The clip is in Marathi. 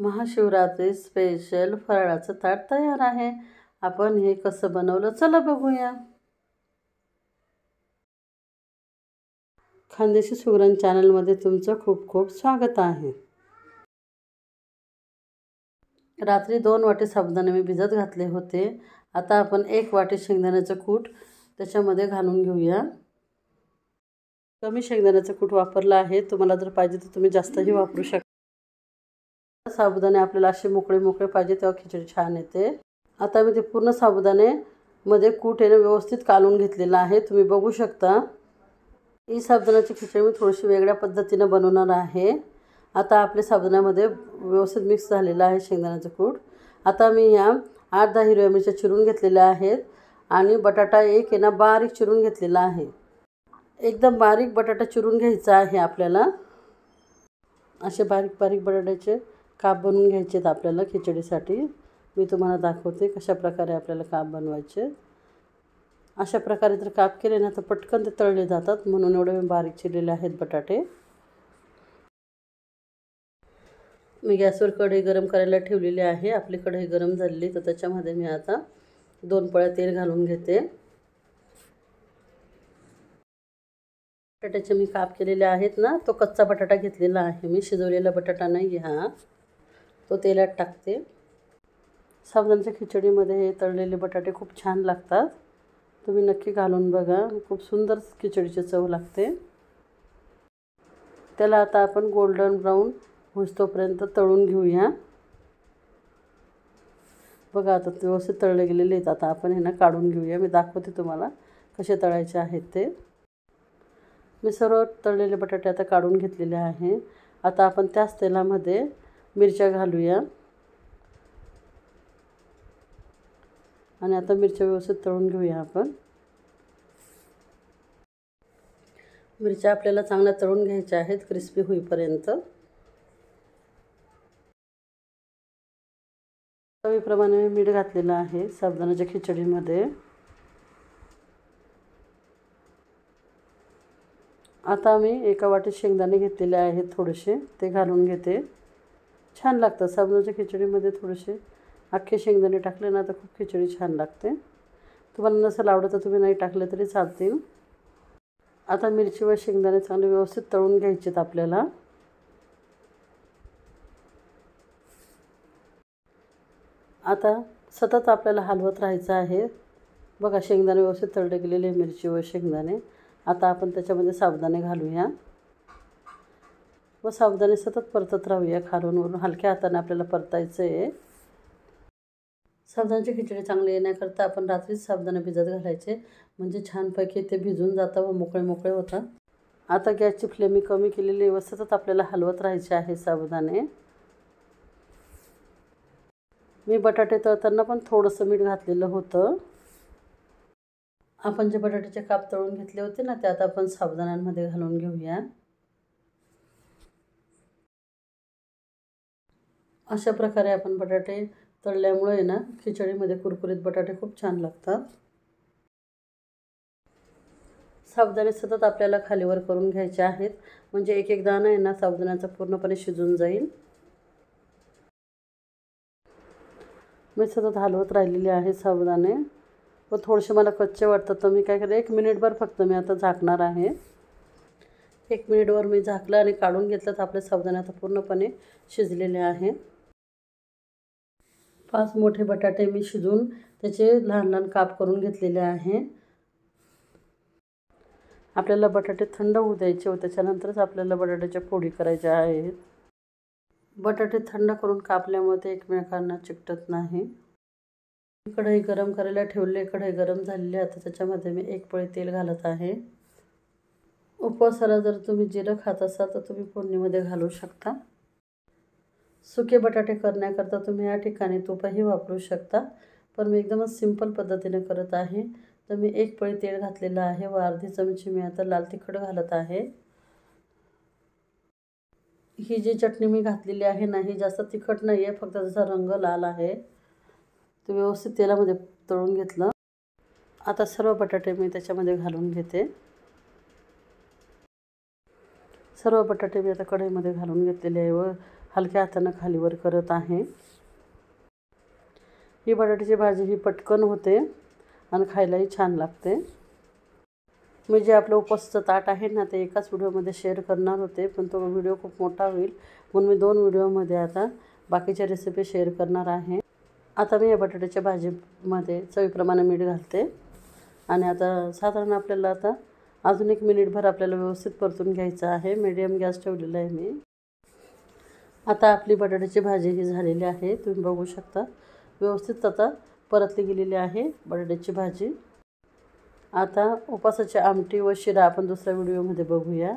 महाशिवरात्री स्पेशल फराळाचं ताट तयार आहे. आपण हे कसं बनवलं चला बघूया. खानदेशी सुगरण चॅनलमध्ये तुमचं खूप खूप स्वागत आहे. रात्री 2 वाटी साबुदाणे मी भिजत घातले होते. आता आपण 1 वाटी शेंगदाण्याचं कूट त्याच्यामध्ये घालून घेऊया. कमी शेंगदाण्याचं कूट वापरलं आहे. तुम्हाला जर पाहिजे तर तुम्ही जास्तही वापरू शकता. साबुदाणे आपल्याला असे मोकळे मोकळे पाहिजे तेव्हा खिचडी छान येते. आता मी ते पूर्ण साबुदाणे मध्ये कूट आहे व्यवस्थित कालून घेतलेला आहे. तुम्ही बघू शकता. ही साबुदाण्याची खिचडी मी थोडीशी वेगळ्या पद्धतीने बनवणार आहे. आता आपले साबुदाण्यामध्ये व्यवस्थित मिक्स झालेला आहे शेंगदाण्याचं कूट. आता मी या 8-10 हिरव्या मिरच्या चिरून घेतलेल्या आहेत आणि बटाटा एक आहे ना बारीक चिरून घेतलेला आहे. एकदम बारीक बटाटा चिरून घ्यायचा आहे आपल्याला. असे बारीक बारीक बटाट्याचे काप बनवून घ्यायचे आहेत आपल्याला खिचडीसाठी. मी तुम्हाला दाखवते कशा प्रकारे आपल्याला काप बनवायचे. अशा प्रकारे जर काप केले ना तर पटकन ते तळले जातात, म्हणून एवढे मी बारीक चिरलेले आहेत बटाटे. मी गॅसवर कढई गरम करायला ठेवलेली आहे. आपली कढई गरम झालेली तर त्याच्यामध्ये मी आता 2 पळ्या तेल घालून घेते. बटाट्याचे मी काप केलेले आहेत ना, तो कच्चा बटाटा घेतलेला आहे मी, शिजवलेला बटाटा नाही हा. तो तेलात टाकते. साबुदाण्याच्या खिचडीमध्ये हे तळलेले बटाटे खूप छान लागतात. तुम्ही नक्की घालून बघा. खूप सुंदर खिचडीची चव लागते. त्याला आता आपण गोल्डन ब्राऊन होईस्तोपर्यंत तळून घेऊया. बघा आता व्यवस्थित तळले गेलेले आहेत. आता आपण हे ना काढून घेऊया. मी दाखवते तुम्हाला कसे तळायचे आहेत ते. मी सर्व तळलेले बटाटे आता काढून घेतलेले आहे. आता आपण त्याच तेलामध्ये मिरच्या घालूया आणि आता मिरच्या व्यवस्थित तळून घेऊया आपण. मिरच्या आपल्याला चांगल्या तळून घ्यायच्या आहेत क्रिस्पी होईपर्यंत. चवीप्रमाणे मी मीठ घातलेलं आहे साबुदाण्याच्या खिचडीमध्ये. आता मी 1 वाटी शेंगदाणे घेतलेले आहेत थोडेसे, ते घालून घेते. छान लागतं साबुदाण्याच्या खिचडीमध्ये. थोडेसे अख्खे शेंगदाणे टाकले ना तर खूप खिचडी छान लागते. तुम्हाला नसेल आवडत तर तुम्ही नाही टाकले तरी चालतील. आता मिरची व शेंगदाणे चांगले व्यवस्थित तळून घ्यायचेत आपल्याला. आता सतत आपल्याला हलवत राहायचं आहे. बघा शेंगदाणे व्यवस्थित तळले गेलेले, मिरची व शेंगदाणे. आता आपण त्याच्यामध्ये साबुदाणे घालूया व साबुदाणे सतत परतत राहूया. खालून वरून हलक्या हाताने आपल्याला परतायचं आहे. साबुदाण्याची खिचडी चांगली येण्याकरता आपण रात्रीच साबुदाणे भिजत घालायचे, म्हणजे छानपैकी ते भिजून जातं व मोकळे मोकळे होतात. आता गॅसची फ्लेम मी कमी केलेली व सतत आपल्याला हलवत राहायचे आहे साबुदाणे. मी बटाटे तळताना पण थोडंसं मीठ घातलेलं होतं. आपण जे बटाट्याचे काप तळून घेतले होते ना ते आता आपण साबुदाण्यांमध्ये घालून घेऊया. अशा प्रकारे आपण बटाटे तळल्यामुळे ना खिचडीमध्ये कुरकुरीत बटाटे खूप छान लागतात. साबुदाणे सतत आपल्याला खालीवर करून घ्यायचे आहेत, म्हणजे एक एक दाणा आहे ना साबुदाण्याचा पूर्णपणे शिजून जाईल. मी सतत हलवत राहिलेले आहे साबुदाणे व थोडेसे मला कच्चे वाटतात तर मी काय केलं 1 मिनिटभर फक्त मी आता झाकणार आहे. 1 मिनिटवर मी झाकलं आणि काढून घेतलं तर आपले साबुदाणे आता पूर्णपणे शिजलेले आहे. 5 मोठे बटाटे मी शिजवून त्याचे लहान लहान काप करून घेतलेले आहे. आपल्याला बटाटे थंड होऊ द्यायचे व त्याच्यानंतरच आपल्याला बटाट्याच्या फोडी करायच्या आहेत. बटाटे थंड करून कापल्यामुळे ते एकमेकांना चिकटत नाही. कढई गरम करायला ठेवले. कढई गरम झालेली आहे. आता त्याच्यामध्ये मी 1 पळी तेल घालत आहे. उपवासाला जर तुम्ही जिरं खात असाल तर तुम्ही फोडणीमध्ये घालू शकता. सुके बटाटे करण्याकरता तुम्ही या ठिकाणी तूपही वापरू शकता, पण मी एकदमच सिंपल पद्धतीने करत आहे. तर मी 1 पळी तेल घातलेलं आहे व अर्धी चमची मी आता लाल तिखट घालत आहे. ही जी चटणी मी घातलेली आहे ना ही जास्त तिखट नाही आहे, फक्त त्याचा रंग लाल आहे. ते व्यवस्थित तेलामध्ये तळून घेतलं. आता सर्व बटाटे मी त्याच्यामध्ये घालून घेते. सर्व बटाटे मी आता कढईमध्ये घालून घेतलेले आहे व हलक्या हातानं खालीवर करत आहे. ही बटाट्याची भाजी ही पटकन होते आणि खायलाही छान लागते. मी जे आपलं उपवासाचं ताट आहे ना ते एकाच व्हिडिओमध्ये शेअर करणार होते, पण तो व्हिडिओ खूप मोठा होईल म्हणून मी 2 व्हिडिओमध्ये आता बाकीच्या रेसिपी शेअर करणार आहे. आता मी या बटाट्याच्या भाजीमध्ये चवीप्रमाणे मीठ घालते आणि आता साधारण आपल्याला आता अजून 1 मिनिटभर आपल्याला व्यवस्थित परतून घ्यायचं आहे. मीडियम गॅस ठेवलेला आहे मी. आता आपली बटाट्याची भाजी ही झालेली आहे. तुम्ही बघू शकता व्यवस्थित आता परतली गेलेली आहे बटाट्याची भाजी. आता उपासाची आमटी व शिरा आपण दुसऱ्या व्हिडिओमध्ये बघूया.